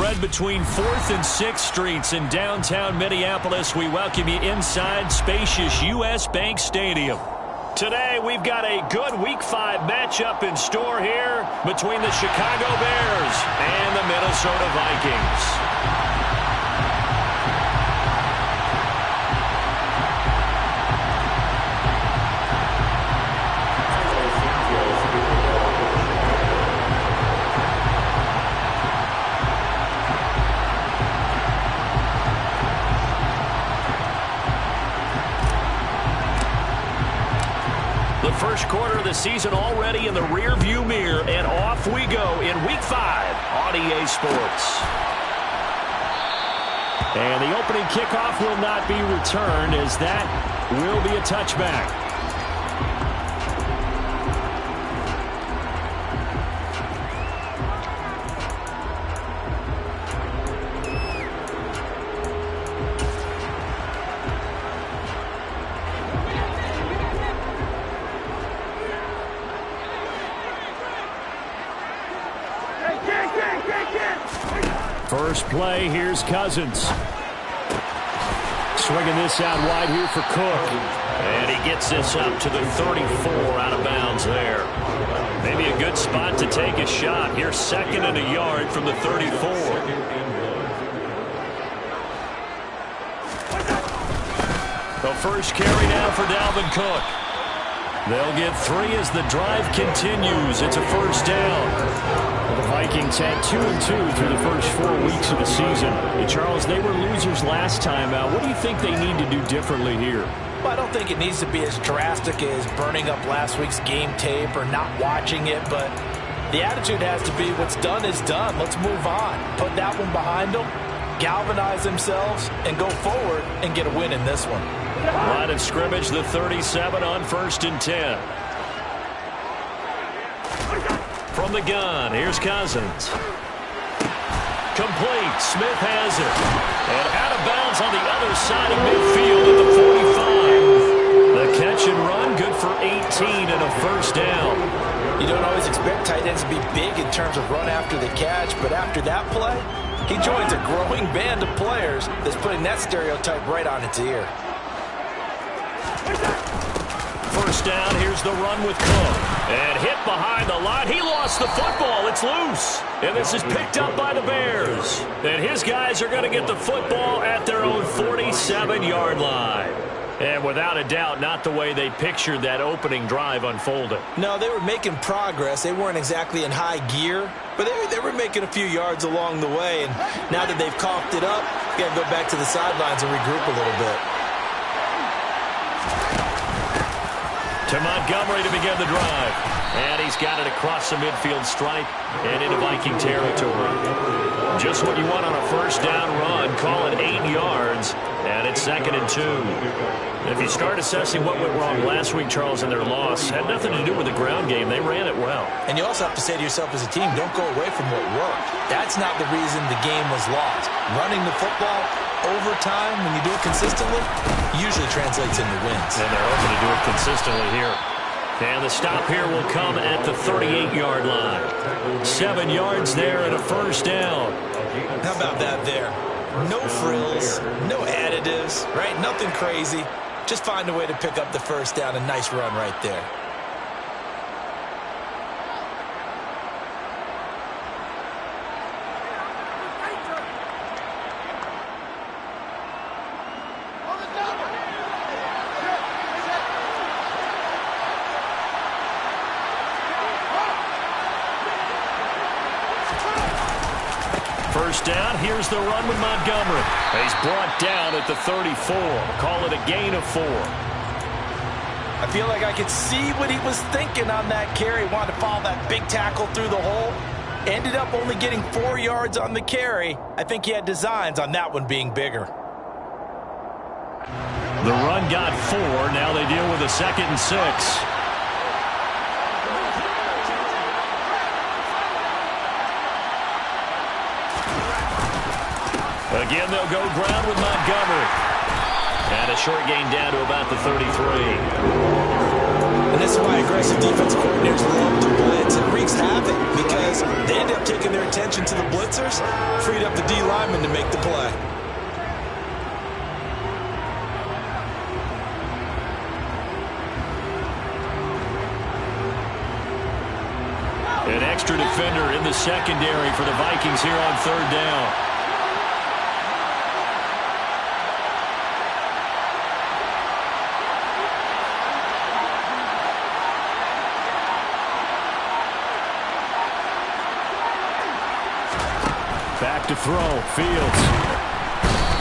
spread between 4th and 6th Streets in downtown Minneapolis. We welcome you inside spacious U.S. Bank Stadium. Today, we've got a good Week 5 matchup in store here between the Chicago Bears and the Minnesota Vikings. First quarter of the season already in the rear-view mirror, and off we go in Week 5 on EA Sports. And the opening kickoff will not be returned, as that will be a touchback. First play, here's Cousins. Swinging this out wide here for Cook. And he gets this up to the 34 out of bounds there. Maybe a good spot to take a shot. Here's 2nd and a yard from the 34. The first carry now for Dalvin Cook. They'll get 3 as the drive continues. It's a first down. The Vikings had 2-2 through the first 4 weeks of the season. Hey, Charles, they were losers last time out. What do you think they need to do differently here? Well, I don't think it needs to be as drastic as burning up last week's game tape or not watching it, but the attitude has to be what's done is done. Let's move on. Put that one behind them, galvanize themselves, and go forward and get a win in this one. Line of scrimmage, the 37 on 1st and 10. From the gun, here's Cousins. Complete. Smith has it. And out of bounds on the other side of midfield at the 45. The catch and run, good for 18 and a first down. You don't always expect tight ends to be big in terms of run after the catch, but after that play, he joins a growing band of players that's putting that stereotype right on its ear. First down, here's the run with Cook. And hit behind the line. He lost the football. It's loose. And this is picked up by the Bears. And his guys are going to get the football at their own 47-yard line. And without a doubt, not the way they pictured that opening drive unfolded. No, they were making progress. They weren't exactly in high gear, but they were making a few yards along the way. And now that they've coughed it up, you got to go back to the sidelines and regroup a little bit. To Montgomery to begin the drive. And he's got it across the midfield stripe and into Viking territory. Just what you want on a first down run. Call it 8 yards. And it's 2nd and 2. If you start assessing what went wrong last week, Charles, in their loss, had nothing to do with the ground game. They ran it well. And you also have to say to yourself as a team, don't go away from what worked. That's not the reason the game was lost. Running the football over time, when you do it consistently, usually translates into wins. And they're hoping to do it consistently here. And the stop here will come at the 38-yard line. 7 yards there and a first down. How about that there? No frills, no additives, right? Nothing crazy. Just find a way to pick up the first down. A nice run right there. First down, here's the run with Montgomery. He's brought down at the 34. Call it a gain of 4. I feel like I could see what he was thinking on that carry. Wanted to follow that big tackle through the hole. Ended up only getting 4 yards on the carry. I think he had designs on that one being bigger. The run got 4. Now they deal with a 2nd and 6. Again, they'll go ground with Montgomery. And a short gain down to about the 33. And this is why aggressive defense coordinators love to blitz. It wreaks havoc because they end up taking their attention to the blitzers, freed up the D lineman to make the play. An extra defender in the secondary for the Vikings here on third down. Back to throw, Fields.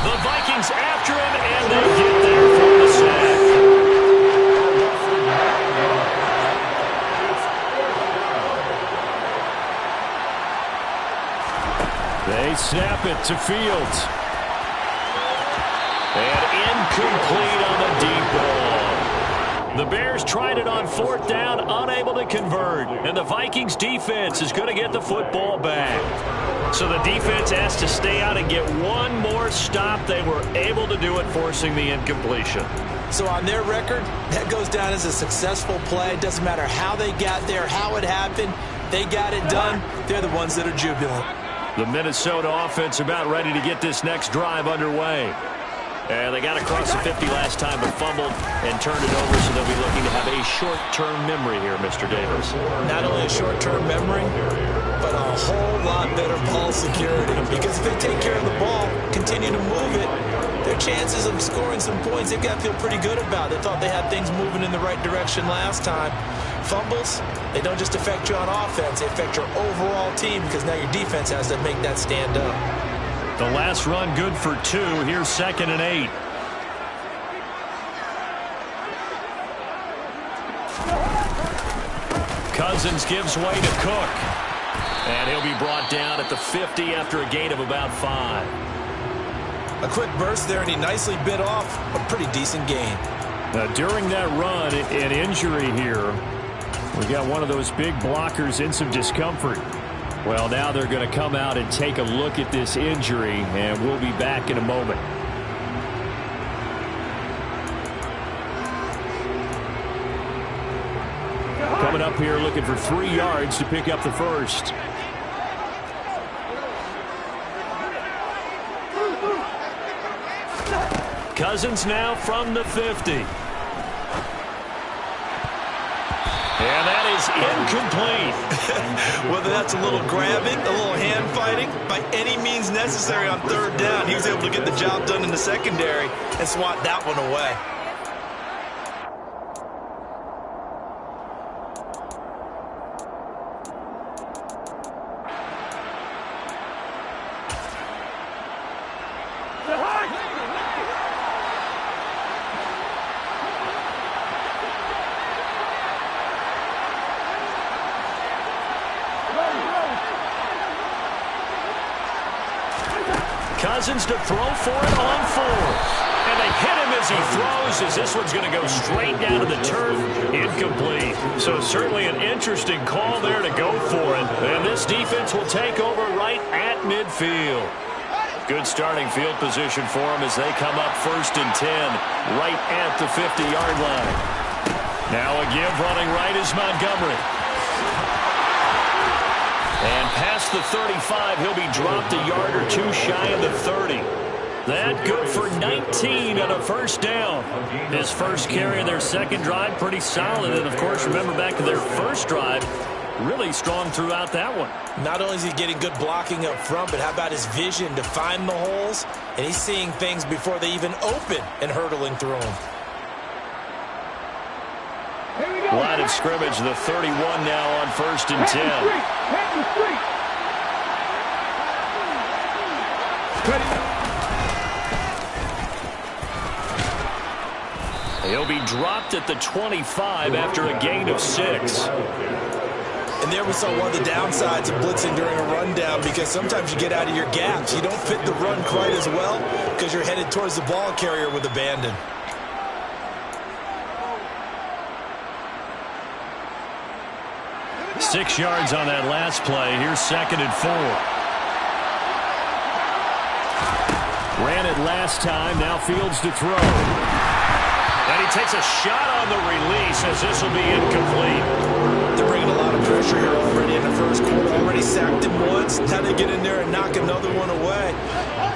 The Vikings after him, and they get there for the sack. They snap it to Fields. And incomplete on the deep ball. The Bears tried it on fourth down, unable to convert. And the Vikings defense is going to get the football back. So the defense has to stay out and get one more stop. They were able to do it, forcing the incompletion. So on their record, that goes down as a successful play. It doesn't matter how they got there, how it happened. They got it done. They're the ones that are jubilant. The Minnesota offense about ready to get this next drive underway. And they got across the 50 last time, but fumbled and turned it over, so they'll be looking to have a short-term memory here, Mr. Davis. Not only a short-term memory, but a whole lot better ball security. Because if they take care of the ball, continue to move it, their chances of scoring some points, they've got to feel pretty good about. They thought they had things moving in the right direction last time. Fumbles, they don't just affect you on offense, they affect your overall team because now your defense has to make that stand up. The last run good for 2. Here's 2nd and 8. Cousins gives way to Cook. And he'll be brought down at the 50 after a gain of about 5. A quick burst there, and he nicely bit off a pretty decent gain. Now, during that run, an injury here. We got one of those big blockers in some discomfort. Well, now they're going to come out and take a look at this injury, and we'll be back in a moment. Coming up here looking for 3 yards to pick up the first. Cousins now from the 50. And that is incomplete. Whether that's a little grabbing, a little hand fighting, by any means necessary on third down, he was able to get the job done in the secondary and swat that one away. Cousins to throw for it on 4. And they hit him as he throws, as this one's going to go straight down to the turf. Incomplete. So certainly an interesting call there to go for it. And this defense will take over right at midfield. Good starting field position for them as they come up 1st and 10, right at the 50-yard line. Now a give running right is Montgomery. And past the 35, he'll be dropped a yard or 2 shy of the 30. That good for 19 on a first down. His first carry of their second drive, pretty solid. And, of course, remember back to their first drive, really strong throughout that one. Not only is he getting good blocking up front, but how about his vision to find the holes? And he's seeing things before they even open and hurtling through them. Line of scrimmage, the 31 now on 1st and 10. He'll be dropped at the 25 after a gain of 6. And there we saw one of the downsides of blitzing during a rundown, because sometimes you get out of your gaps. You don't fit the run quite as well because you're headed towards the ball carrier with abandon. Six yards on that last play. Here's 2nd and 4. Ran it last time. Now Fields to throw. And he takes a shot on the release as this will be incomplete. They're bringing a lot of pressure here already in the first quarter. Already sacked him once. Now they get in there and knock another one away.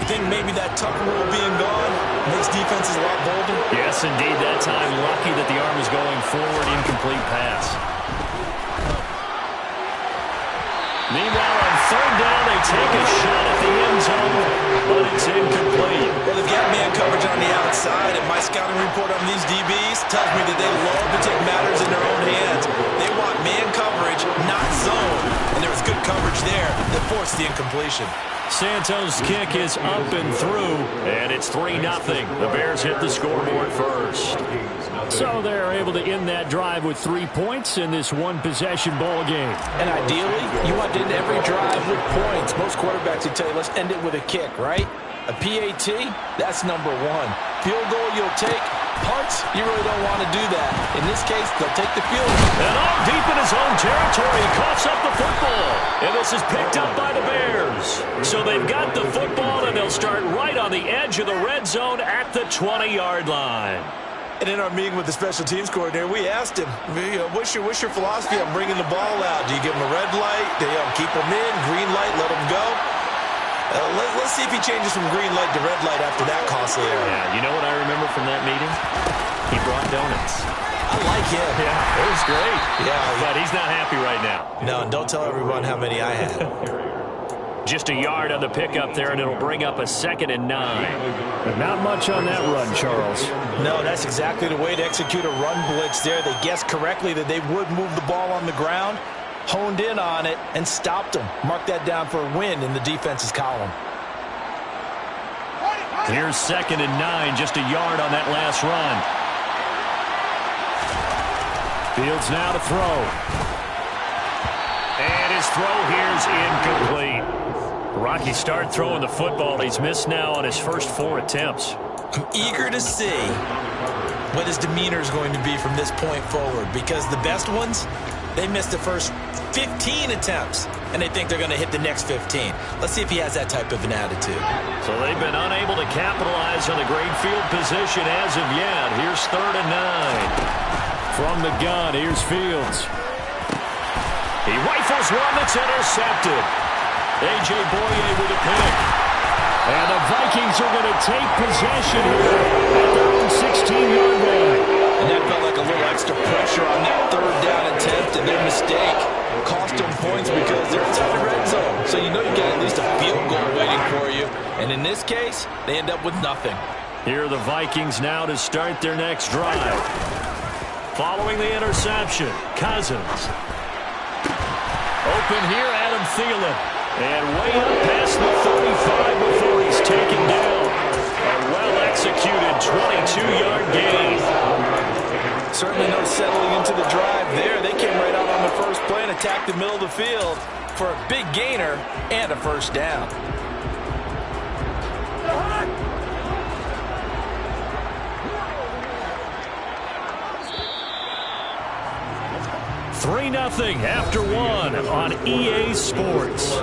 You think maybe that Tucker rule being gone makes defenses a lot bolder? Yes, indeed. That time, lucky that the arm is going forward. Incomplete pass. Meanwhile, on third down, they take a shot at the end zone, but it's incomplete. Well, they've got man coverage on the outside, and my scouting report on these DBs tells me that they love to take matters in their own hands. They want man coverage, not zone, and there was good coverage there that forced the incompletion. Santos' kick is up and through, and it's 3-0. The Bears hit the scoreboard first. So they're able to end that drive with 3 points in this one-possession ball game. And ideally, you want to end every drive with points. Most quarterbacks would tell you, let's end it with a kick, right? A PAT, that's number one. Field goal you'll take. Punts, you really don't want to do that. In this case, they'll take the field. And all deep in his own territory, he coughs up the football. And this is picked up by the Bears. So they've got the football, and they'll start right on the edge of the red zone at the 20-yard line. And in our meeting with the special teams coordinator, we asked him, what's your philosophy on bringing the ball out? Do you give him a red light? Do you keep him in? Green light, let him go? Let's see if he changes from green light to red light after that costly error. Yeah, you know what I remember from that meeting? He brought donuts. I like him. Yeah, it was great. Yeah. But he's not happy right now. No, don't tell everyone how many I had. Just a yard on the pickup there, and it'll bring up a 2nd and 9. But not much on that run, Charles. No, that's exactly the way to execute a run blitz there. They guessed correctly that they would move the ball on the ground, honed in on it, and stopped them. Mark that down for a win in the defense's column. Here's 2nd and 9, just a yard on that last run. Fields now to throw. And his throw here's incomplete. Rocky start throwing the football. He's missed now on his first 4 attempts. I'm eager to see what his demeanor is going to be from this point forward, because the best ones, they missed the first 15 attempts, and they think they're going to hit the next 15. Let's see if he has that type of an attitude. So they've been unable to capitalize on the great field position as of yet. Here's 3rd and 9. From the gun, here's Fields. He rifles one that's intercepted. A.J. Boye with a pick. And the Vikings are going to take possession here at their own 16-yard line. And that felt like a little extra pressure on that 3rd down attempt, and their mistake cost them points because they're inside the red zone. So you know you got at least a field goal waiting for you. And in this case, they end up with nothing. Here are the Vikings now to start their next drive. Following the interception, Cousins. Open here, Adam Thielen. And way up past the 35 before he's taken down. A well-executed 22-yard gain. Certainly no settling into the drive there. They came right out on the first play and attacked the middle of the field for a big gainer and a first down. Three 3-0 after 1 on EA Sports.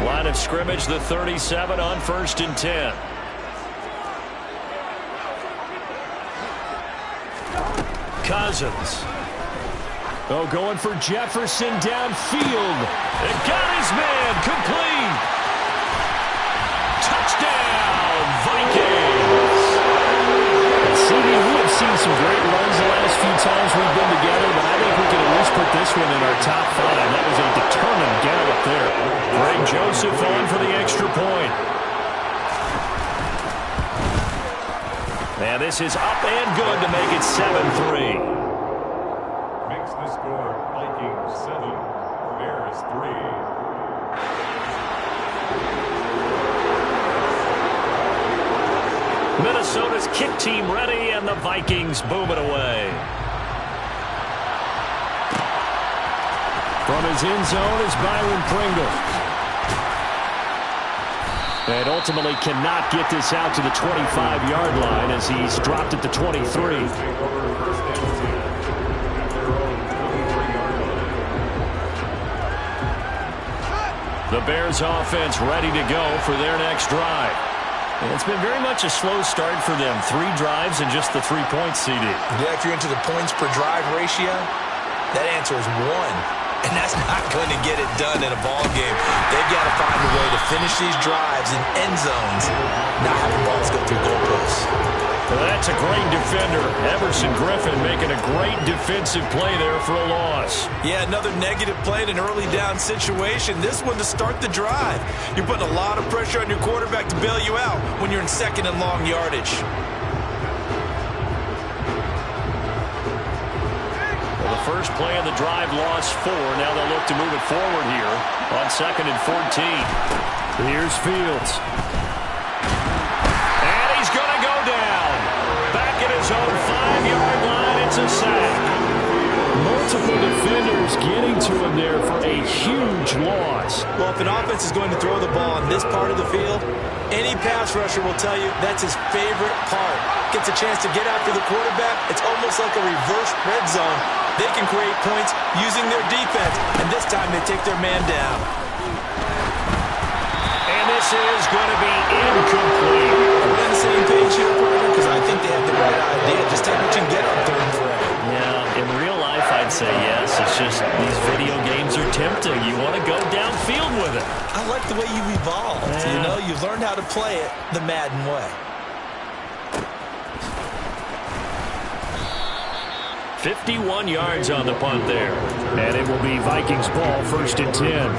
Line of scrimmage, the 37 on 1st and 10. Cousins. Oh, going for Jefferson downfield. And got his man, complete. Touchdown, Vikings. CD, we have seen some great runs the last few times we've been together, but I think we can at least put this one in our top 5. That was a determined gallop there. Greg Joseph on for the extra point. And this is up and good to make it 7-3. Makes the score Vikings 7, Bears 3. Minnesota's kick team ready, and the Vikings boom it away. his end zone is Byron Pringle. And ultimately cannot get this out to the 25-yard line as he's dropped at the 23. The Bears offense ready to go for their next drive. And it's been very much a slow start for them. 3 drives and just the 3 points, CD. Yeah, if you're into the points per drive ratio, that answer is 1. And that's not going to get it done in a ball game. They've got to find a way to finish these drives in end zones, not have the balls go through goalposts. Well, that's a great defender. Everson Griffin making a great defensive play there for a loss. Yeah, another negative play in an early down situation. This one to start the drive. You're putting a lot of pressure on your quarterback to bail you out when you're in second and long yardage. First play of the drive, lost 4. Now they'll look to move it forward here on 2nd and 14. Here's Fields. And he's going to go down. Back at his own 5-yard line. It's a sack. Multiple defenders getting to him there for a huge loss. Well, if an offense is going to throw the ball on this part of the field, any pass rusher will tell you that's his favorite part. Gets a chance to get after the quarterback. It's almost like a reverse red zone. They can create points using their defense, and this time they take their man down. And this is going to be incomplete. We're on the same page here, because I think they have the right idea. Just take what you can get on 3rd and 4. Yeah, in real life, I'd say yes. It's just these video games are tempting. You want to go downfield with it. I like the way you've evolved. Yeah. You know, you've learned how to play it the Madden way. 51 yards on the punt there. And it will be Vikings ball, 1st and 10.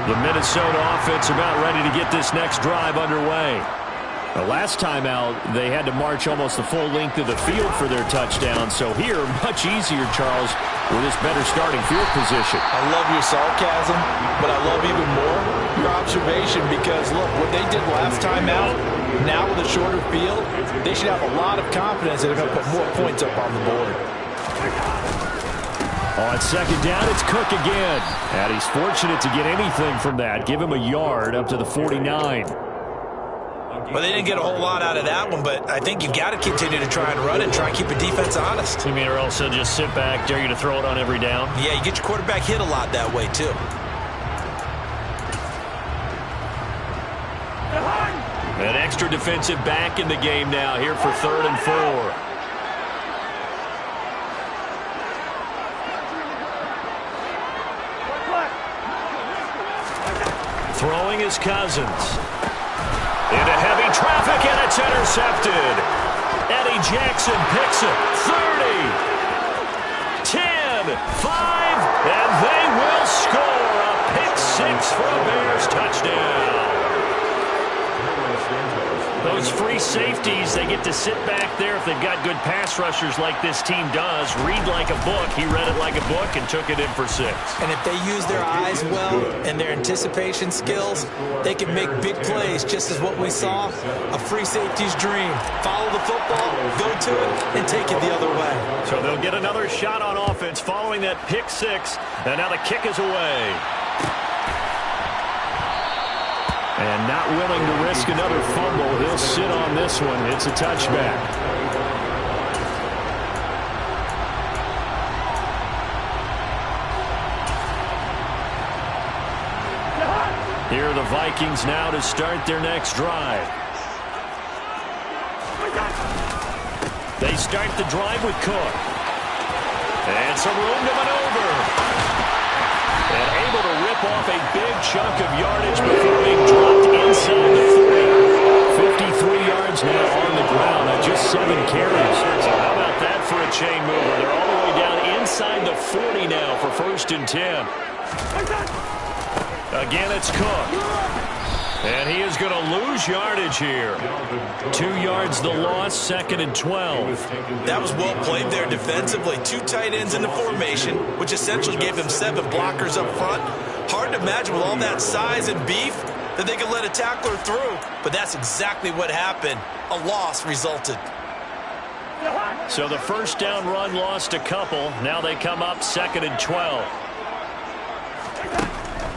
The Minnesota offense about ready to get this next drive underway. The last time out, they had to march almost the full length of the field for their touchdown. So here, much easier, Charles, with this better starting field position. I love your sarcasm, but I love even more your observation because, look, what they did last time out, now with a shorter field, they should have a lot of confidence that they're going to put more points up on the board. On 2nd down, it's Cook again. And he's fortunate to get anything from that. Give him a yard up to the 49. Well, they didn't get a whole lot out of that one, but I think you've got to continue to try and run and try and keep the defense honest. You mean, or else they'll just sit back, dare you to throw it on every down? Yeah, you get your quarterback hit a lot that way, too. An extra defensive back in the game now here for 3rd and 4. Throwing is Cousins. Into heavy traffic, and it's intercepted. Eddie Jackson picks it. 30, 10, 5, and they will score a pick 6 for a Bears touchdown. Those free safeties, they get to sit back there if they've got good pass rushers like this team does. Read like a book. He read it like a book and took it in for 6. And if they use their eyes well and their anticipation skills, they can make big plays, just as what we saw, a free safety's dream. Follow the football, go to it, and take it the other way. So they'll get another shot on offense following that pick 6, and now the kick is away. And not willing to risk another fumble. He'll sit on this one. It's a touchback. Here are the Vikings now to start their next drive. They start the drive with Cook. And some room to maneuver. And able to rip off a big chunk of yardage before being dropped inside the 40. 53 yards now on the ground at just 7 carries. So how about that for a chain mover? They're all the way down inside the 40 now for 1st and 10. Again, it's Cook. And he is going to lose yardage here. 2 yards the loss, 2nd and 12. That was well played there defensively. 2 tight ends in the formation, which essentially gave them 7 blockers up front. Hard to imagine with all that size and beef that they could let a tackler through. But that's exactly what happened. A loss resulted. So the first down run lost a couple. Now they come up 2nd and 12.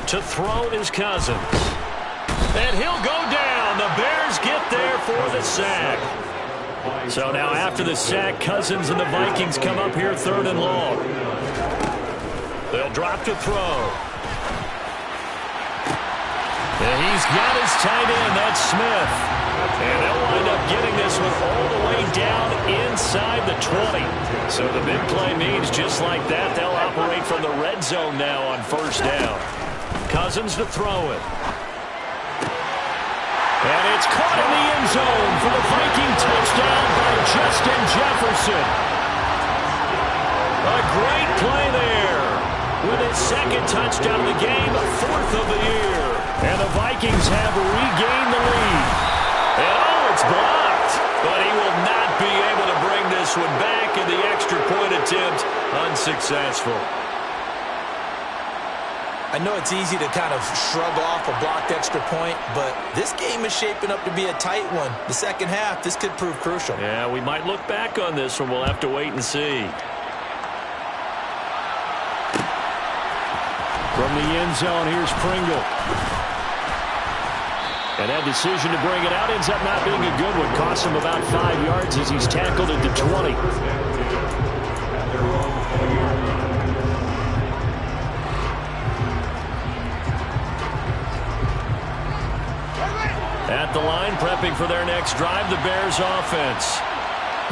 To throw is Cousins. And he'll go down. The Bears get there for the sack. So now after the sack, Cousins and the Vikings come up here 3rd and long. They'll drop to throw. And he's got his tight end. That's Smith. And they'll wind up getting this one all the way down inside the 20. So the big play means just like that, they'll operate from the red zone now on 1st down. Cousins to throw it. And it's caught in the end zone for the Viking touchdown by Justin Jefferson. A great play there. With his 2nd touchdown of the game, 4th of the year. And the Vikings have regained the lead. And oh, it's blocked. But he will not be able to bring this one back, and the extra point attempt unsuccessful. I know it's easy to kind of shrug off a blocked extra point, but this game is shaping up to be a tight one. The second half, this could prove crucial. Yeah, we might look back on this one. We'll have to wait and see. From the end zone, here's Pringle. And that decision to bring it out ends up not being a good one. Costs him about 5 yards as he's tackled at the 20. At the line, prepping for their next drive, the Bears offense.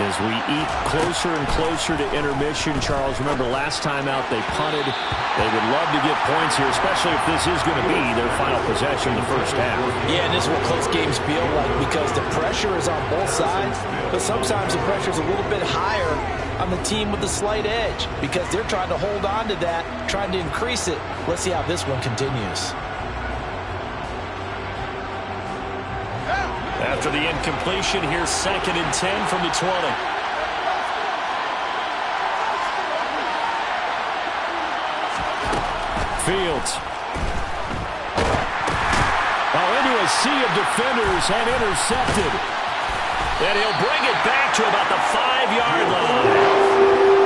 As we eat closer and closer to intermission, Charles, remember last time out they punted. They would love to get points here, especially if this is going to be their final possession in the first half. Yeah, and this is what close games feel like because the pressure is on both sides, but sometimes the pressure is a little bit higher on the team with the slight edge because they're trying to hold on to that, trying to increase it. Let's see how this one continues. After the incompletion, here's 2nd and 10 from the 20. Fields. Oh, into a sea of defenders and intercepted. And he'll bring it back to about the 5-yard line.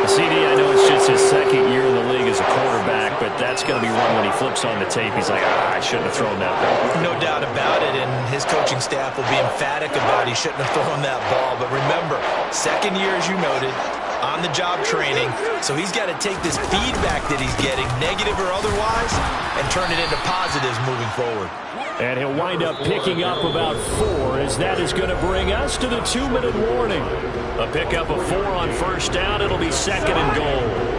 CD, I know it's just his 2nd year in the league as a quarterback, but that's going to be one when he flips on the tape. He's like, I shouldn't have thrown that ball. No doubt about it, and his coaching staff will be emphatic about he shouldn't have thrown that ball. But remember, 2nd year, as you noted, on-the-job training, so he's got to take this feedback that he's getting, negative or otherwise, and turn it into positives moving forward. And he'll wind up picking up about 4 as that is going to bring us to the 2-minute warning. A pickup of 4 on 1st down. It'll be 2nd and goal.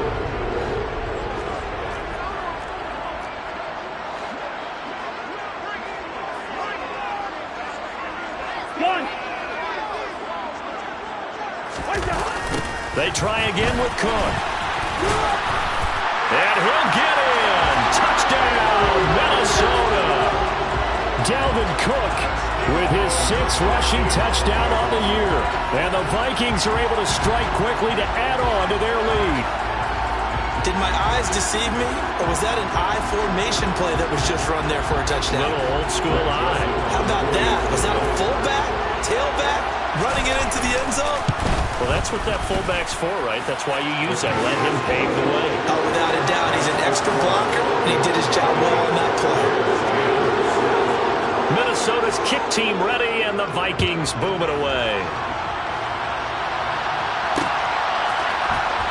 They try again with Cook. And he'll get in. Touchdown, Minnesota. Dalvin Cook with his 6th rushing touchdown on the year. And the Vikings are able to strike quickly to add on to their lead. Did my eyes deceive me, or was that an I formation play that was just run there for a touchdown? Little old school eye. How about that? Was that a fullback, tailback, running it into the end zone? Well, that's what that fullback's for, right? That's why you use that. Let him pave the way. Oh, without a doubt, he's an extra blocker, and he did his job well on that play. Minnesota's kick team ready, and the Vikings boom it away.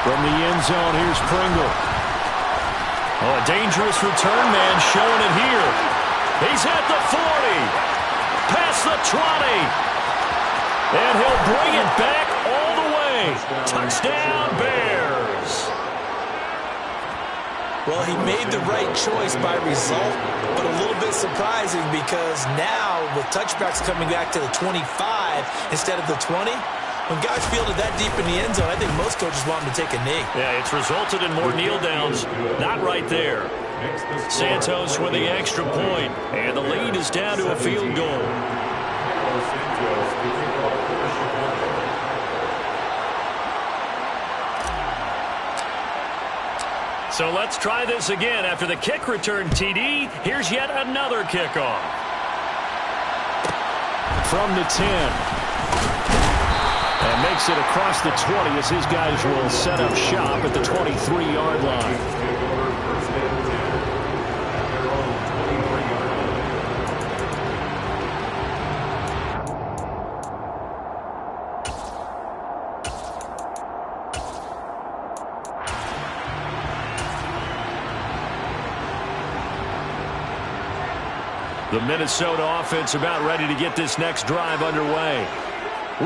From the end zone, here's Pringle. Oh, a dangerous return man showing it here. He's at the 40. Past the 20. And he'll bring it back all the way. Touchdown, Bears. Well, he made the right choice by result, but a little bit surprising because now with touchbacks coming back to the 25 instead of the 20, when guys fielded that deep in the end zone, I think most coaches want them to take a knee. Yeah, it's resulted in more kneel downs. Not right there. Santos with the extra point, and the lead is down to a field goal. So let's try this again. After the kick return TD, here's yet another kickoff. From the 10. And makes it across the 20 as his guys will set up shop at the 23-yard line. The Minnesota offense about ready to get this next drive underway.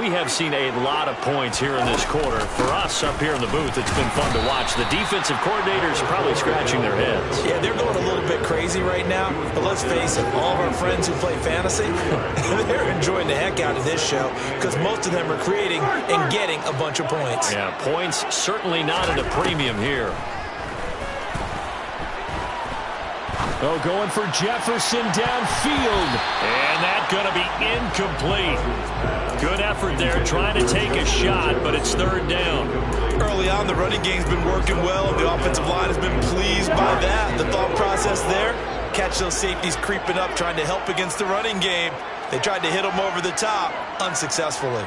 We have seen a lot of points here in this quarter. For us up here in the booth, it's been fun to watch. The defensive coordinators probably scratching their heads. Yeah, they're going a little bit crazy right now. But let's face it, all of our friends who play fantasy, they're enjoying the heck out of this show because most of them are creating and getting a bunch of points. Yeah, points certainly not at a premium here. Oh, going for Jefferson downfield. And that's going to be incomplete. Good effort there, trying to take a shot, but it's third down. Early on, the running game's been working well, and the offensive line has been pleased by that. The thought process there, catch those safeties creeping up, trying to help against the running game. They tried to hit them over the top, unsuccessfully.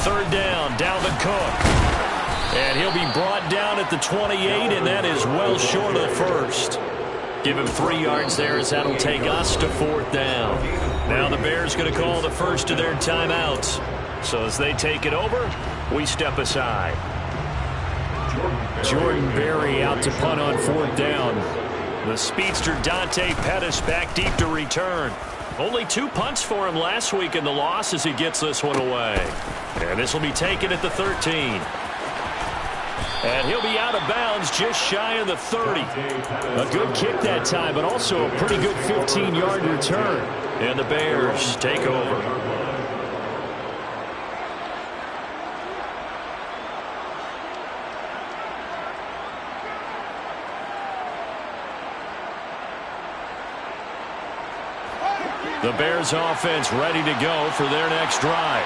Third down, Dalvin Cook. And he'll be brought down at the 28, and that is well short of the first. Give him 3 yards there as that'll take us to fourth down. Now the Bears going to call the first of their timeouts. So as they take it over, we step aside. Jordan Berry out to punt on fourth down. The speedster Dante Pettis back deep to return. Only 2 punts for him last week in the loss as he gets this one away. And this will be taken at the 13. And he'll be out of bounds just shy of the 30. A good kick that time, but also a pretty good 15-yard return. And the Bears take over. The Bears offense ready to go for their next drive.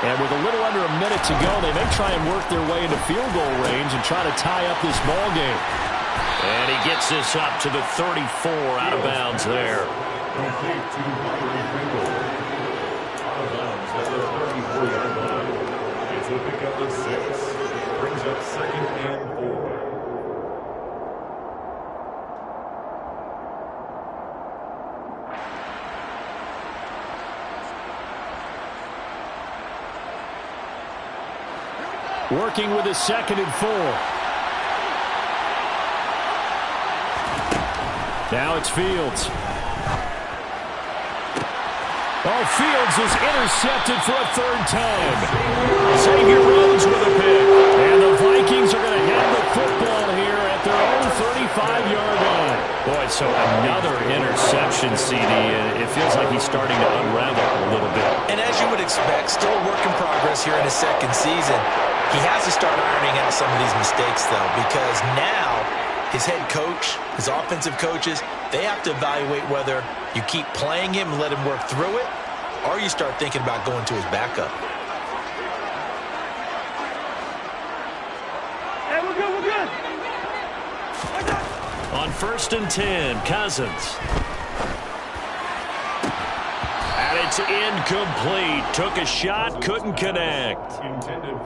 And with a little under a minute to go, they may try and work their way into field goal range and try to tie up this ball game. And he gets this up to the 34, out of bounds there. Complete to Hunter Wingle. Out of bounds at the 34-yard line. It's a pickup of 6. Brings up 2nd and 4. Working with his 2nd and 4. Now it's Fields. Oh, Fields is intercepted for a 3rd time. Xavier Rhodes with a pick. And the Vikings are going to have the football here at their own 35-yard line. Boy, so another interception, CD. It feels like he's starting to unravel a little bit. And as you would expect, still a work in progress here in his 2nd season. He has to start ironing out some of these mistakes, though, because now his head coach, his offensive coaches, they have to evaluate whether you keep playing him and let him work through it, or you start thinking about going to his backup. Hey, we're good, we're good. On 1st and 10, Cousins. And it's incomplete. Took a shot, couldn't connect.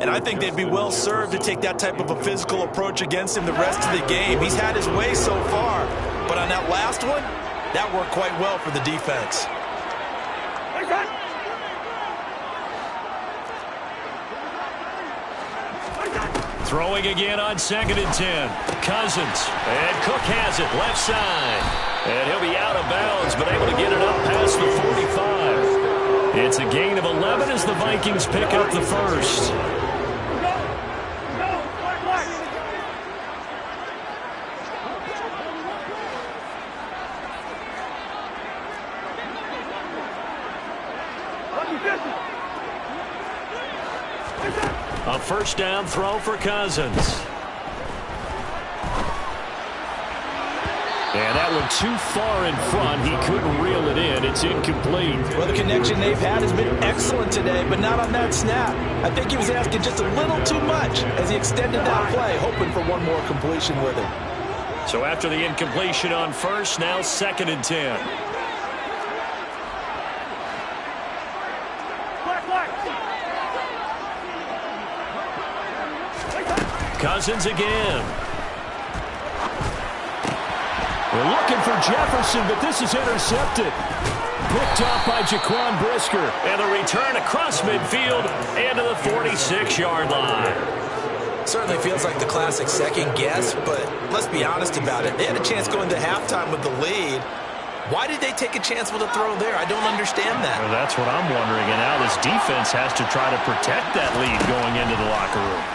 And I think they'd be well served to take that type of a physical approach against him the rest of the game. He's had his way so far, but on that last one, that worked quite well for the defense. Throwing again on 2nd and 10. Cousins. And Cook has it left side. And he'll be out of bounds, but able to get it up past the 45. It's a gain of 11 as the Vikings pick up the first. A 1st down throw for Cousins. And that one too far in front. He couldn't reel it in. It's incomplete. Well, the connection they've had has been excellent today, but not on that snap. I think he was asking just a little too much as he extended that play, hoping for one more completion with it. So after the incompletion on first, now 2nd and 10. Cousins again. We're looking for Jefferson, but this is intercepted. Picked off by Jaquan Brisker. And the return across midfield and to the 46-yard line. Certainly feels like the classic second guess, but let's be honest about it. They had a chance going to halftime with the lead. Why did they take a chance with a throw there? I don't understand that. Well, that's what I'm wondering. And now this defense has to try to protect that lead going into the locker room.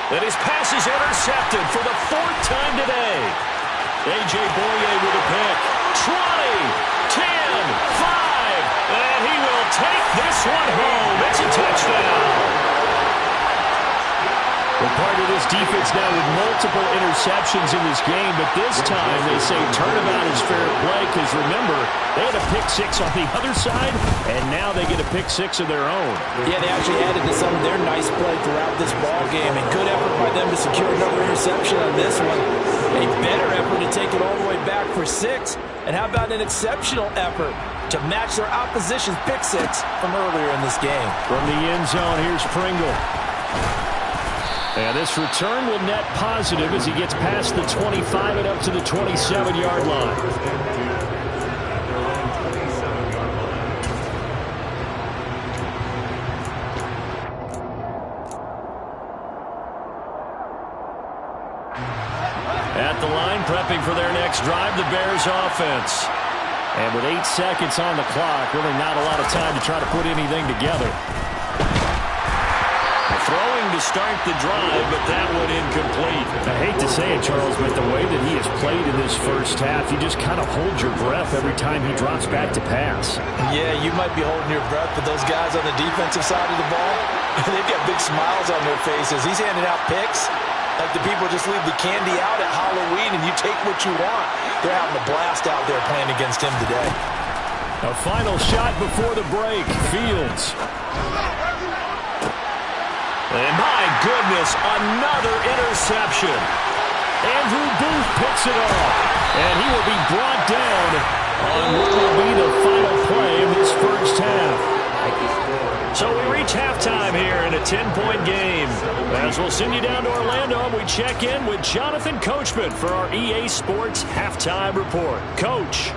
And his pass is intercepted for the 4th time today. A.J. Boye with a pick. 20, 10, 5, and he will take this one home. It's a touchdown. Well, part of this defense now with multiple interceptions in this game, but this time they say turnabout is fair play because, remember, they had a pick 6 on the other side, and now they get a pick 6 of their own. Yeah, they actually added to some of their nice play throughout this ball game, and good effort by them to secure another interception on this one. A better effort to take it all the way back for 6, and how about an exceptional effort to match their opposition's pick 6 from earlier in this game. From the end zone, here's Pringle. And this return will net positive as he gets past the 25 and up to the 27-yard line. At the line, prepping for their next drive, the Bears offense. And with 8 seconds on the clock, really not a lot of time to try to put anything together. Throwing to start the drive, but that one incomplete. I hate to say it, Charles, but the way that he has played in this first half, you just kind of hold your breath every time he drops back to pass. Yeah, you might be holding your breath, but those guys on the defensive side of the ball, they've got big smiles on their faces. He's handing out picks like the people just leave the candy out at Halloween and you take what you want. They're having a blast out there playing against him today. A final shot before the break. Fields. And my goodness, another interception. Andrew Booth picks it off. And he will be brought down on what will be the final play of this first half. So we reach halftime here in a 10-point game. As we'll send you down to Orlando, we check in with Jonathan Coachman for our EA Sports Halftime Report. Coach.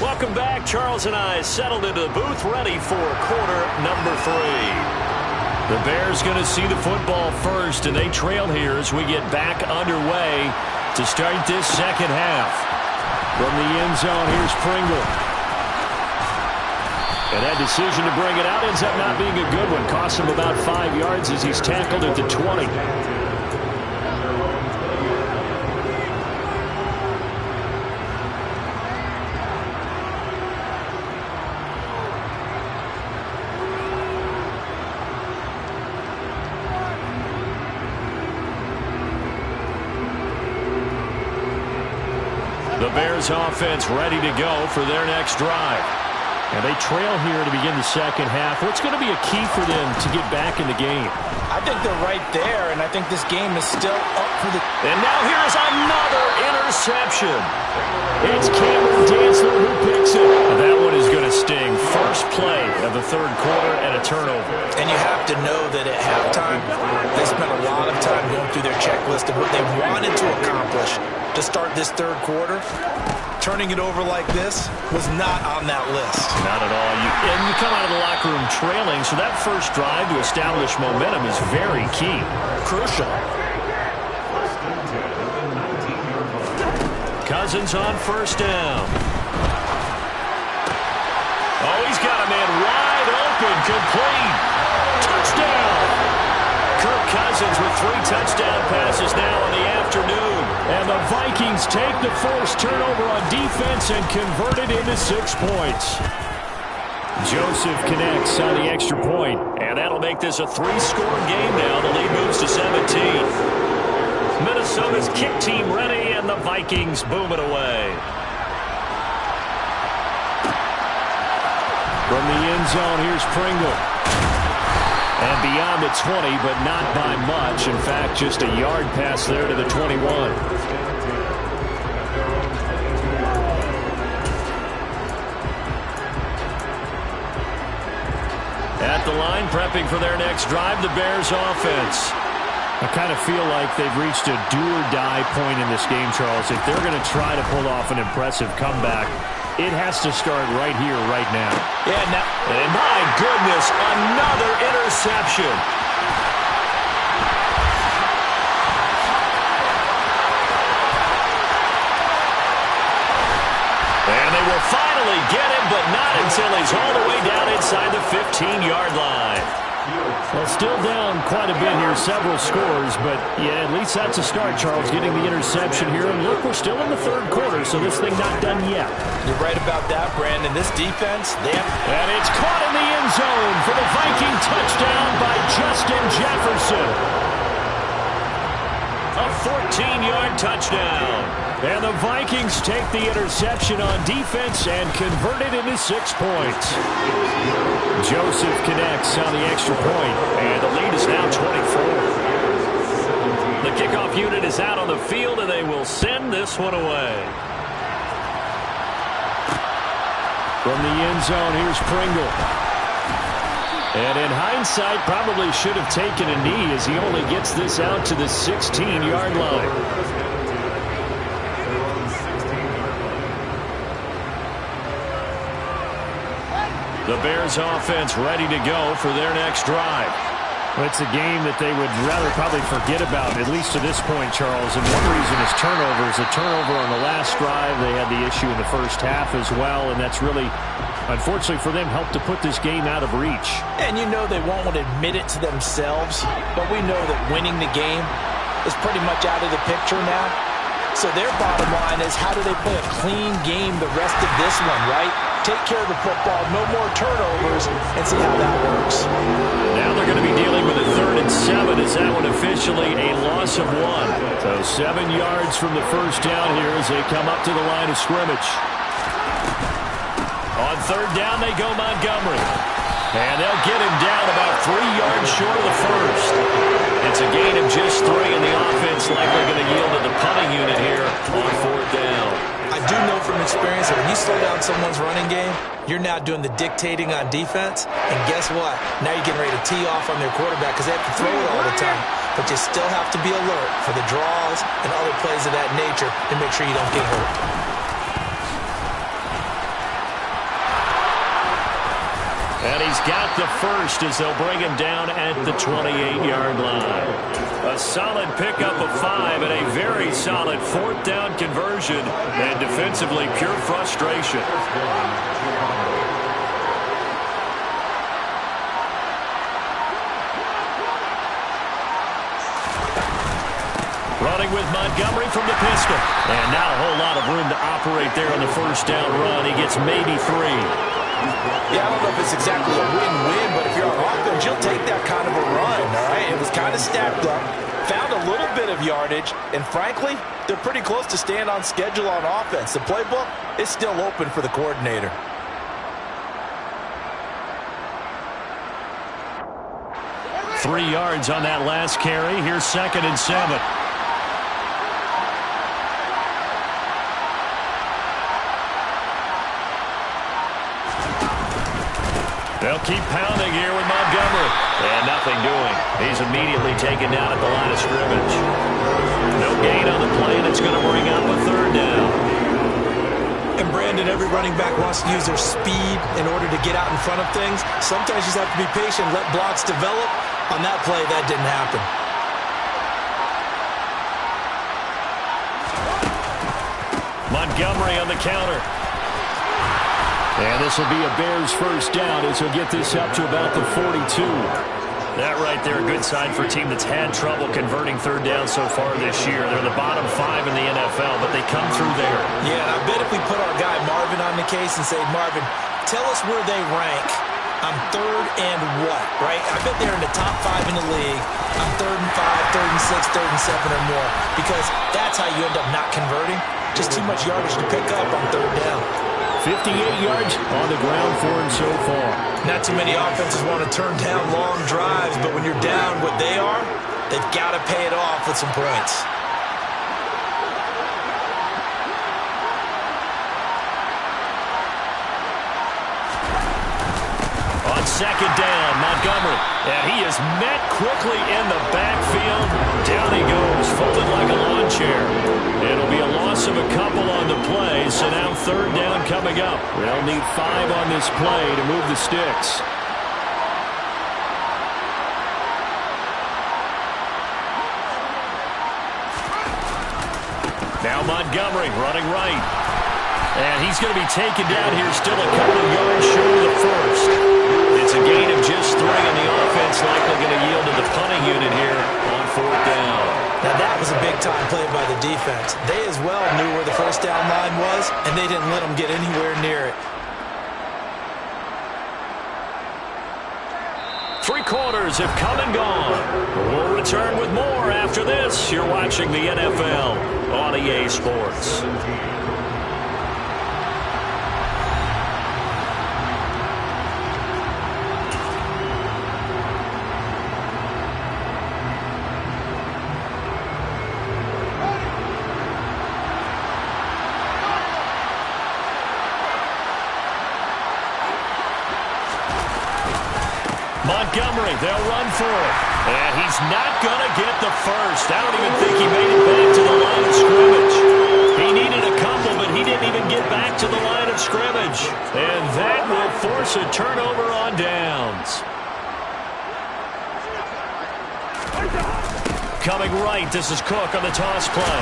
Welcome back. Charles and I settled into the booth, ready for quarter number 3. The Bears going to see the football first, and they trail here as we get back underway to start this second half. From the end zone, here's Pringle. And that decision to bring it out ends up not being a good one. Costs him about 5 yards as he's tackled at the 20. The Bears offense ready to go for their next drive. And they trail here to begin the second half. What's going to be a key for them to get back in the game? I think they're right there, and I think this game is still up for the... And now here's another interception. It's Cameron Dantzler who picks it. That one is going to sting. First play of the third quarter and a turnover. And you have to know that at halftime, they spent a lot of time going through their checklist of what they wanted to accomplish to start this third quarter. Turning it over like this was not on that list. Not at all. And you come out of the locker room trailing, so that first drive to establish momentum is very key. Crucial. Cousins on first down. Oh, he's got a man wide open, complete. Touchdown. Kirk Cousins with 3 touchdown passes now in the afternoon. And the Vikings take the forced turnover on defense and convert it into 6 points. Joseph connects on the extra point. And that'll make this a 3-score game now. The lead moves to 17. Minnesota's kick team ready, and the Vikings boom it away. From the end zone, here's Pringle. And beyond the 20, but not by much. In fact, just a yard pass there to the 21. At the line, prepping for their next drive, the Bears offense. I kind of feel like they've reached a do-or-die point in this game, Charles. If they're going to try to pull off an impressive comeback, it has to start right here, right now. Yeah, and my goodness, another interception. And they will finally get him, but not until he's all the way down inside the 15-yard line. Well, still down quite a bit here, several scores, but yeah, at least that's a start, Charles, getting the interception here. And look, we're still in the third quarter, so this thing not done yet. You're right about that, Brandon. This defense, and it's caught in the end zone for the Viking touchdown by Justin Jefferson. A 14-yard touchdown. And the Vikings take the interception on defense and convert it into 6 points. Joseph connects on the extra point, and the lead is now 24. The kickoff unit is out on the field, and they will send this one away. From the end zone, here's Pringle. And in hindsight, probably should have taken a knee as he only gets this out to the 16-yard line. The Bears offense ready to go for their next drive. Well, it's a game that they would rather probably forget about, at least to this point, Charles. And one reason is turnovers. A turnover on the last drive. They had the issue in the first half as well, and that's really, unfortunately for them, helped to put this game out of reach. And you know they won't want to admit it to themselves, but we know that winning the game is pretty much out of the picture now. So their bottom line is, how do they play a clean game the rest of this one, right? Take care of the football, no more turnovers, and see how that works. Now they're going to be dealing with a 3rd and 7. Is that one officially a loss of 1? So 7 yards from the first down here as they come up to the line of scrimmage. On 3rd down, they go Montgomery. And they'll get him down about 3 yards short of the first. It's a gain of just 3, and the offense likely going to yield to the punting unit here on 4th down. I do know from experience that when you slow down someone's running game, you're now doing the dictating on defense. And guess what? Now you're getting ready to tee off on their quarterback because they have to throw it all the time. But you still have to be alert for the draws and other plays of that nature to make sure you don't get hurt. And he's got the first as they'll bring him down at the 28-yard line. A solid pickup of 5 and a very solid 4th down conversion. And defensively, pure frustration. Running with Montgomery from the pistol. And not a whole lot of room to operate there on the first down run. He gets maybe 3. Yeah, I don't know if it's exactly a win-win, but if you're on offense, you'll take that kind of a run, all right? It was kind of stacked up, found a little bit of yardage, and frankly, they're pretty close to staying on schedule on offense. The playbook is still open for the coordinator. Three yards on that last carry. Here's 2nd and 7. They'll keep pounding here with Montgomery. And nothing doing. He's immediately taken down at the line of scrimmage. No gain on the play, and it's going to bring up a 3rd down. And Brandon, every running back wants to use their speed in order to get out in front of things. Sometimes you just have to be patient, let blocks develop. On that play, that didn't happen. Montgomery on the counter. And this will be a Bears first down as he'll get this up to about the 42. That right there, a good sign for a team that's had trouble converting 3rd down so far this year. They're the bottom 5 in the NFL, but they come through there. Yeah, and I bet if we put our guy Marvin on the case and say, Marvin, tell us where they rank I'm third and what, right? I bet they're in the top 5 in the league. I'm 3rd and 5, 3rd and 6, 3rd and 7 or more, because that's how you end up not converting. Just too much yardage to pick up on 3rd down. 58 yards on the ground for him so far. Not too many offenses want to turn down long drives, but when you're down what they are, they've got to pay it off with some points. On 2nd down, Montgomery. And he is met quickly in the backfield. Down he goes, folded like a lawn chair. It'll be a loss of a couple on the play, so now 3rd down coming up. They'll need 5 on this play to move the sticks. Now Montgomery running right. And he's going to be taken down here, still a couple of yards short of the first. It's a gain of just 3, and the offense likely going to yield to the punting unit here on 4th down. Now that was a big-time play by the defense. They as well knew where the first down line was, and they didn't let them get anywhere near it. 3 quarters have come and gone. We'll return with more after this. You're watching the NFL on EA Sports. Montgomery, they'll run for it. And he's not going to get the first. I don't even think he made it back to the line of scrimmage. He needed a couple, but he didn't even get back to the line of scrimmage. And that will force a turnover on downs. Coming right, this is Cook on the toss play.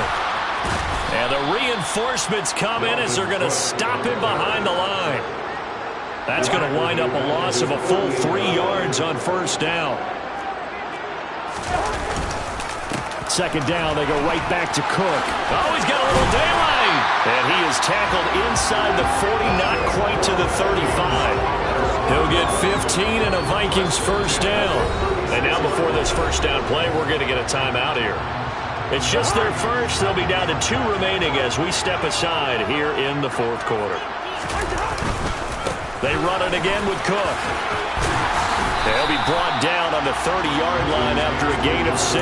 And the reinforcements come in as they're going to stop him behind the line. That's going to wind up a loss of a full 3 yards on 1st down. 2nd down, they go right back to Cook. Oh, he's got a little daylight. And he is tackled inside the 40, not quite to the 35. He'll get 15 and a Vikings 1st down. And now before this 1st down play, we're going to get a timeout here. It's just their first. They'll be down to 2 remaining as we step aside here in the 4th quarter. They run it again with Cook. They'll be brought down on the 30-yard line after a gain of 6.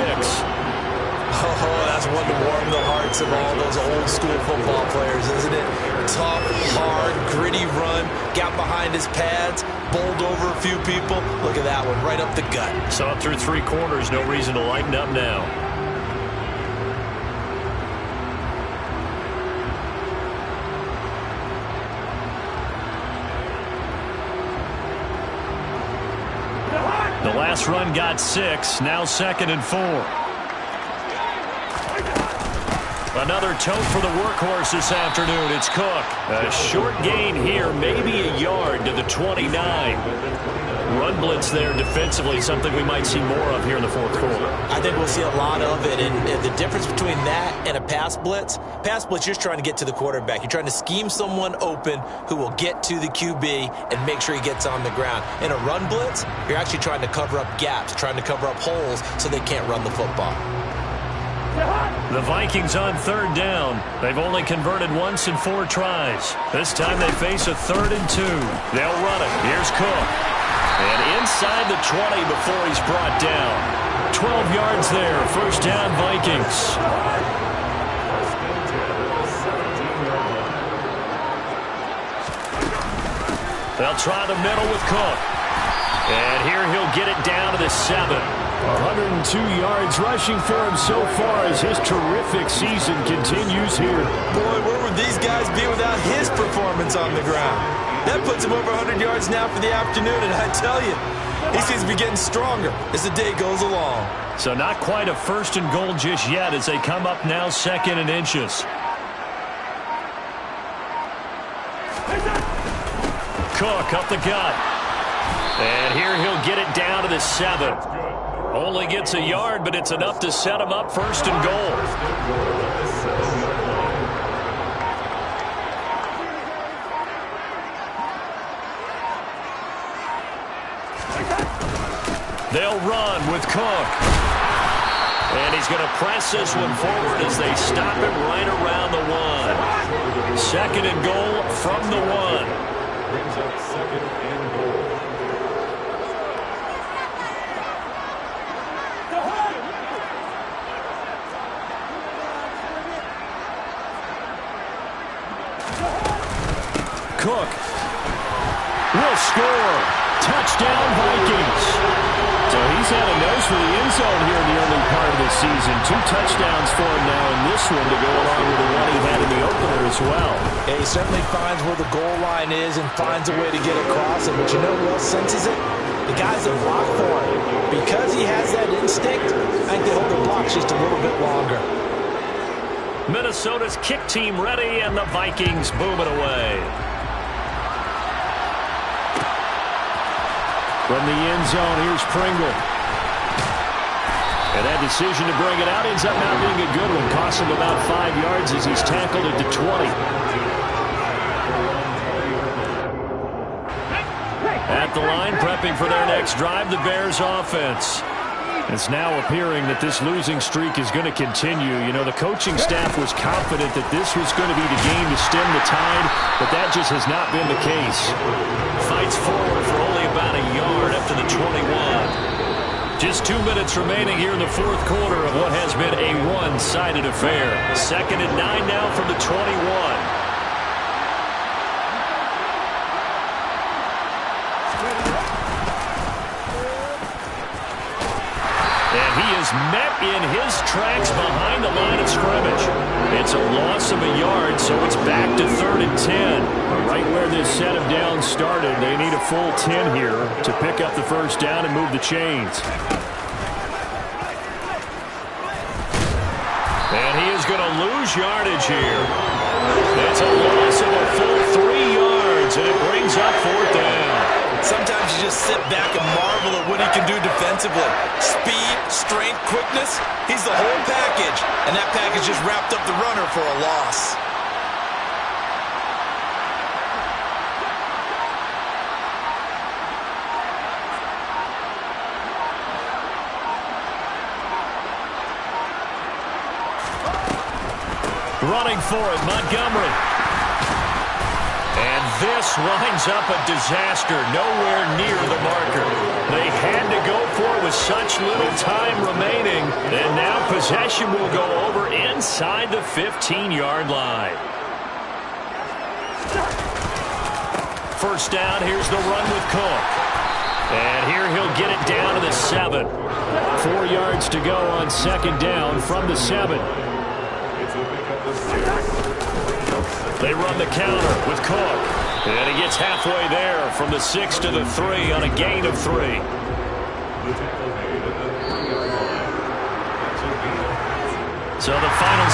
Oh, that's one to warm the hearts of all those old-school football players, isn't it? Tough, hard, gritty run, got behind his pads, bowled over a few people. Look at that one, right up the gut. Saw it through 3 quarters, no reason to lighten up now. The last run got 6, now 2nd and 4. Another tote for the workhorse this afternoon. It's Cook. A short gain here, maybe a yard to the 29. Run blitz there defensively, something we might see more of here in the 4th quarter. I think we'll see a lot of it, and the difference between that and a pass blitz, you're just trying to get to the quarterback. You're trying to scheme someone open who will get to the QB and make sure he gets on the ground. In a run blitz, you're actually trying to cover up gaps, trying to cover up holes so they can't run the football. The Vikings on 3rd down. They've only converted once in 4 tries. This time they face a 3rd and 2. They'll run it. Here's Cook. And inside the 20 before he's brought down. 12 yards there. 1st down, Vikings. They'll try the middle with Cook. And here he'll get it down to the 7. 102 yards rushing for him so far as his terrific season continues here. Boy, where would these guys be without his performance on the ground? That puts him over 100 yards now for the afternoon, and I tell you, he seems to be getting stronger as the day goes along. So not quite a 1st and goal just yet as they come up now 2nd and inches. Cook up the gut. And here he'll get it down to the 7. Only gets a yard, but it's enough to set him up 1st and goal. They'll run with Cook. And he's going to press this one forward as they stop him right around the 1. Second and goal from the 1. Brings up second and goal. Cook will score. Touchdown, Vikings. So he's had a nose for the end zone here in the early part of the season. 2 touchdowns for him now in this one to go along with the one he had in the opener as well. Yeah, he certainly finds where the goal line is and finds a way to get across it. But you know who else senses it? The guys that block for him. Because he has that instinct, I think they hold the blocks just a little bit longer. Minnesota's kick team ready, and the Vikings boom it away. From the end zone, here's Pringle. And that decision to bring it out ends up not being a good one. Costs him about 5 yards as he's tackled at the 20. At the line, prepping for their next drive, the Bears offense. It's now appearing that this losing streak is going to continue. You know, the coaching staff was confident that this was going to be the game to stem the tide, but that just has not been the case. Fights forward for only about a yard up to the 21. Just 2 minutes remaining here in the fourth quarter of what has been a one-sided affair. Second and 9 now from the 21. And he is met in his tracks behind the line of scrimmage. It's a loss of a yard, so it's back to 3rd and 10. Right where this set of downs started, they need a full 10 here to pick up the first down and move the chains. And he is going to lose yardage here. It's a loss of a full 3 yards, and it brings up 4th down. Sometimes you just sit back and marvel at what he can do defensively. Speed, strength, quickness, he's the whole package. And that package just wrapped up the runner for a loss. Running for it, Montgomery. And this winds up a disaster, nowhere near the marker. They had to go for it with such little time remaining, and now possession will go over inside the 15-yard line. First down, here's the run with Cook. And here he'll get it down to the 7. 4 yards to go on second down from the 7. They run the counter with Cook. And he gets halfway there from the 6 to the 3 on a gain of 3. So the final